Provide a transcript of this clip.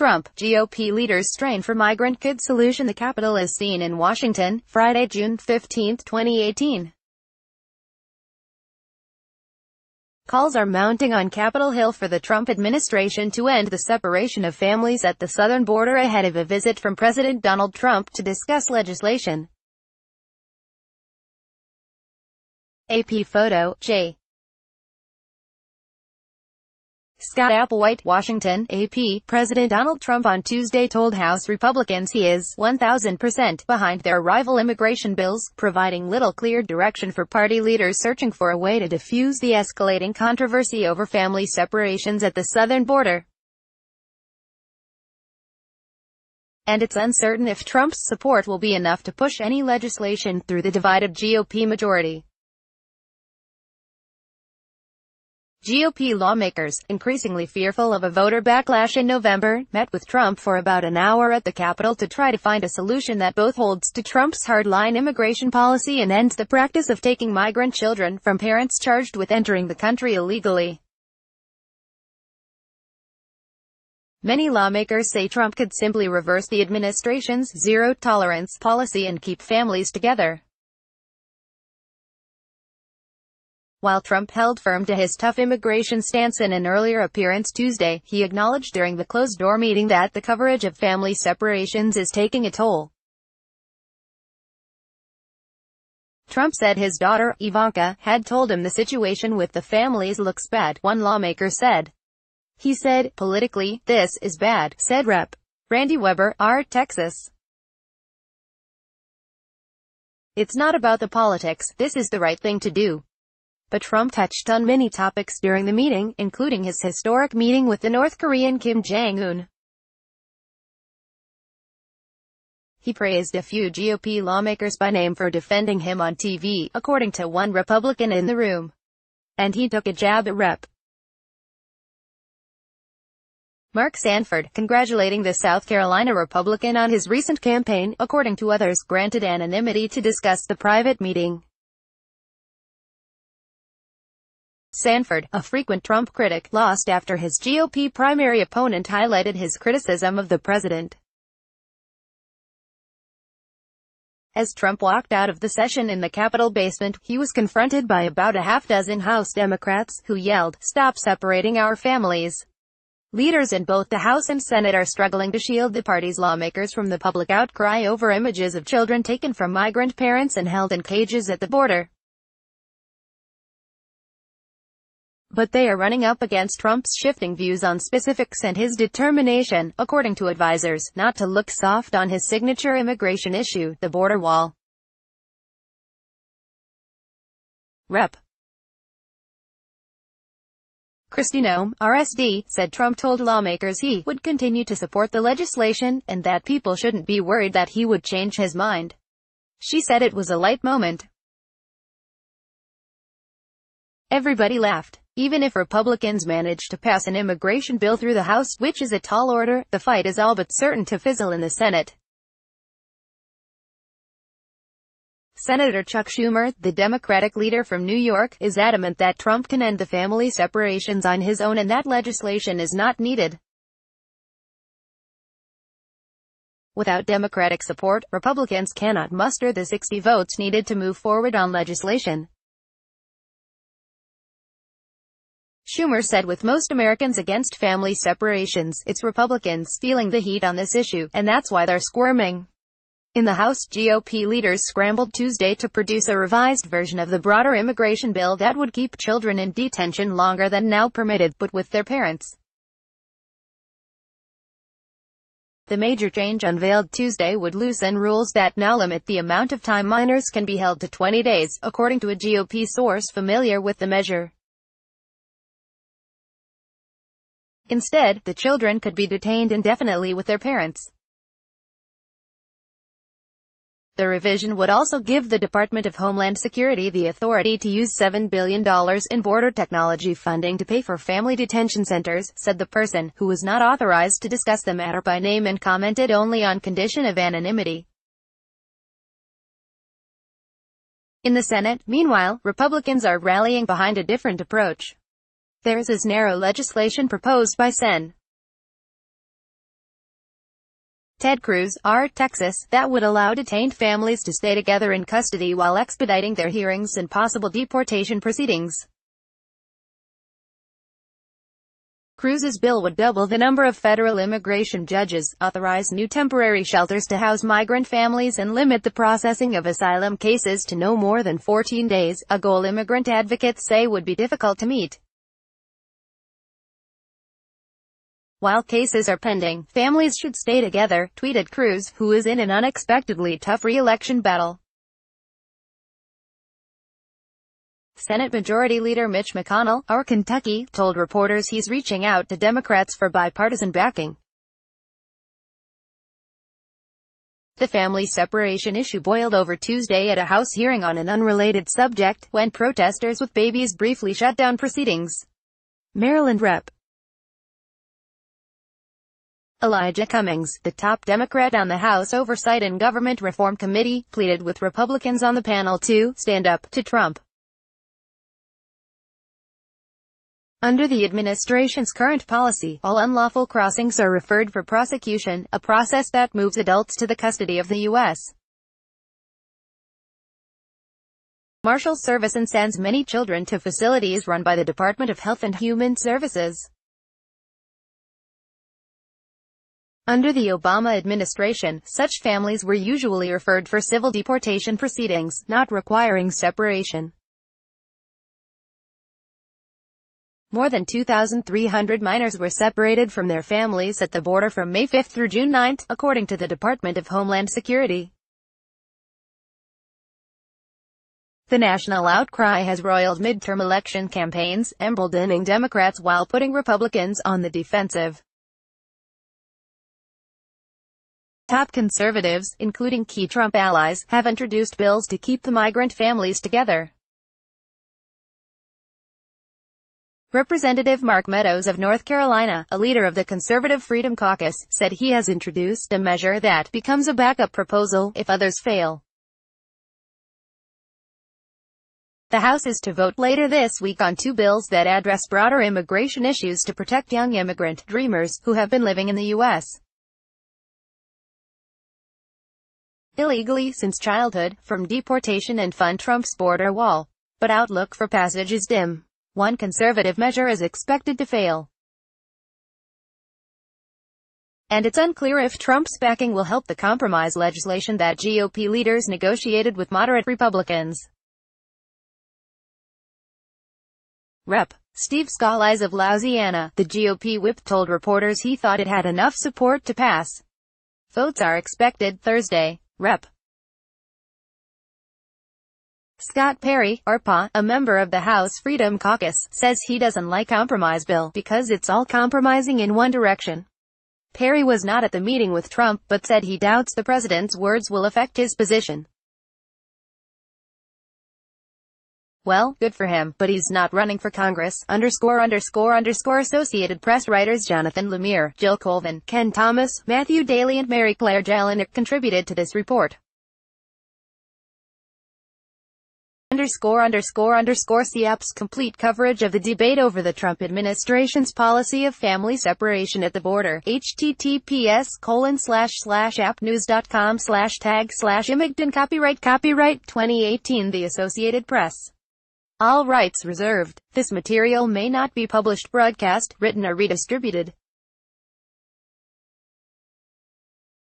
Trump, GOP leaders strain for migrant-kids solution. The Capitol is seen in Washington, Friday, June 15, 2018. Calls are mounting on Capitol Hill for the Trump administration to end the separation of families at the southern border ahead of a visit from President Donald Trump to discuss legislation. AP photo, J. Scott Applewhite, Washington, AP. President Donald Trump on Tuesday told House Republicans he is 1,000% behind their rival immigration bills, providing little clear direction for party leaders searching for a way to defuse the escalating controversy over family separations at the southern border. And it's uncertain if Trump's support will be enough to push any legislation through the divided GOP majority. GOP lawmakers, increasingly fearful of a voter backlash in November, met with Trump for about an hour at the Capitol to try to find a solution that both holds to Trump's hardline immigration policy and ends the practice of taking migrant children from parents charged with entering the country illegally. Many lawmakers say Trump could simply reverse the administration's zero-tolerance policy and keep families together. While Trump held firm to his tough immigration stance in an earlier appearance Tuesday, he acknowledged during the closed-door meeting that the coverage of family separations is taking a toll. Trump said his daughter, Ivanka, had told him the situation with the families looks bad, one lawmaker said. He said, politically, this is bad, said Rep. Randy Weber, R. Texas. It's not about the politics, this is the right thing to do. But Trump touched on many topics during the meeting, including his historic meeting with the North Korean Kim Jong-un. He praised a few GOP lawmakers by name for defending him on TV, according to one Republican in the room. And he took a jab at Rep. Mark Sanford, congratulating the South Carolina Republican on his recent campaign, according to others, granted anonymity to discuss the private meeting. Sanford, a frequent Trump critic, lost after his GOP primary opponent highlighted his criticism of the president. As Trump walked out of the session in the Capitol basement, he was confronted by about a half-dozen House Democrats, who yelled, "Stop separating our families." Leaders in both the House and Senate are struggling to shield the party's lawmakers from the public outcry over images of children taken from migrant parents and held in cages at the border. But they are running up against Trump's shifting views on specifics and his determination, according to advisers, not to look soft on his signature immigration issue, the border wall. Rep. Kristi Noem, RSD, said Trump told lawmakers he would continue to support the legislation, and that people shouldn't be worried that he would change his mind. She said it was a light moment. Everybody laughed. Even if Republicans manage to pass an immigration bill through the House, which is a tall order, the fight is all but certain to fizzle in the Senate. Senator Chuck Schumer, the Democratic leader from New York, is adamant that Trump can end the family separations on his own and that legislation is not needed. Without Democratic support, Republicans cannot muster the 60 votes needed to move forward on legislation. Schumer said with most Americans against family separations, it's Republicans feeling the heat on this issue, and that's why they're squirming. In the House, GOP leaders scrambled Tuesday to produce a revised version of the broader immigration bill that would keep children in detention longer than now permitted, but with their parents. The major change unveiled Tuesday would loosen rules that now limit the amount of time minors can be held to 20 days, according to a GOP source familiar with the measure. Instead, the children could be detained indefinitely with their parents. The revision would also give the Department of Homeland Security the authority to use $7 billion in border technology funding to pay for family detention centers, said the person, who was not authorized to discuss the matter by name and commented only on condition of anonymity. In the Senate, meanwhile, Republicans are rallying behind a different approach. Theirs is narrow legislation proposed by Sen. Ted Cruz, R. Texas, that would allow detained families to stay together in custody while expediting their hearings and possible deportation proceedings. Cruz's bill would double the number of federal immigration judges, authorize new temporary shelters to house migrant families, and limit the processing of asylum cases to no more than 14 days, a goal immigrant advocates say would be difficult to meet. While cases are pending, families should stay together, tweeted Cruz, who is in an unexpectedly tough re-election battle. Senate Majority Leader Mitch McConnell, of Kentucky, told reporters he's reaching out to Democrats for bipartisan backing. The family separation issue boiled over Tuesday at a House hearing on an unrelated subject, when protesters with babies briefly shut down proceedings. Maryland Rep. Elijah Cummings, the top Democrat on the House Oversight and Government Reform Committee, pleaded with Republicans on the panel to stand up to Trump. Under the administration's current policy, all unlawful crossings are referred for prosecution, a process that moves adults to the custody of the U.S. Marshals Service and sends many children to facilities run by the Department of Health and Human Services. Under the Obama administration, such families were usually referred for civil deportation proceedings, not requiring separation. More than 2,300 minors were separated from their families at the border from May 5 through June 9, according to the Department of Homeland Security. The national outcry has roiled midterm election campaigns, emboldening Democrats while putting Republicans on the defensive. Top conservatives, including key Trump allies, have introduced bills to keep the migrant families together. Representative Mark Meadows of North Carolina, a leader of the Conservative Freedom Caucus, said he has introduced a measure that becomes a backup proposal if others fail. The House is to vote later this week on two bills that address broader immigration issues to protect young immigrant dreamers who have been living in the U.S. illegally since childhood, from deportation and fund Trump's border wall. But outlook for passage is dim. One conservative measure is expected to fail. And it's unclear if Trump's backing will help the compromise legislation that GOP leaders negotiated with moderate Republicans. Rep. Steve Scalise of Louisiana, the GOP whip, told reporters he thought it had enough support to pass. Votes are expected Thursday. Rep. Scott Perry, RPA, a member of the House Freedom Caucus, says he doesn't like compromise bill because it's all compromising in one direction. Perry was not at the meeting with Trump, but said he doubts the president's words will affect his position. Well, good for him, but he's not running for Congress, ___. Associated Press writers Jonathan Lemire, Jill Colvin, Ken Thomas, Matthew Daly and Mary Claire Jelinek contributed to this report. CAP's complete coverage of the debate over the Trump administration's policy of family separation at the border. https://appnews.com/tag/imigdon. Copyright 2018 The Associated Press. All rights reserved. This material may not be published, broadcast, written or redistributed.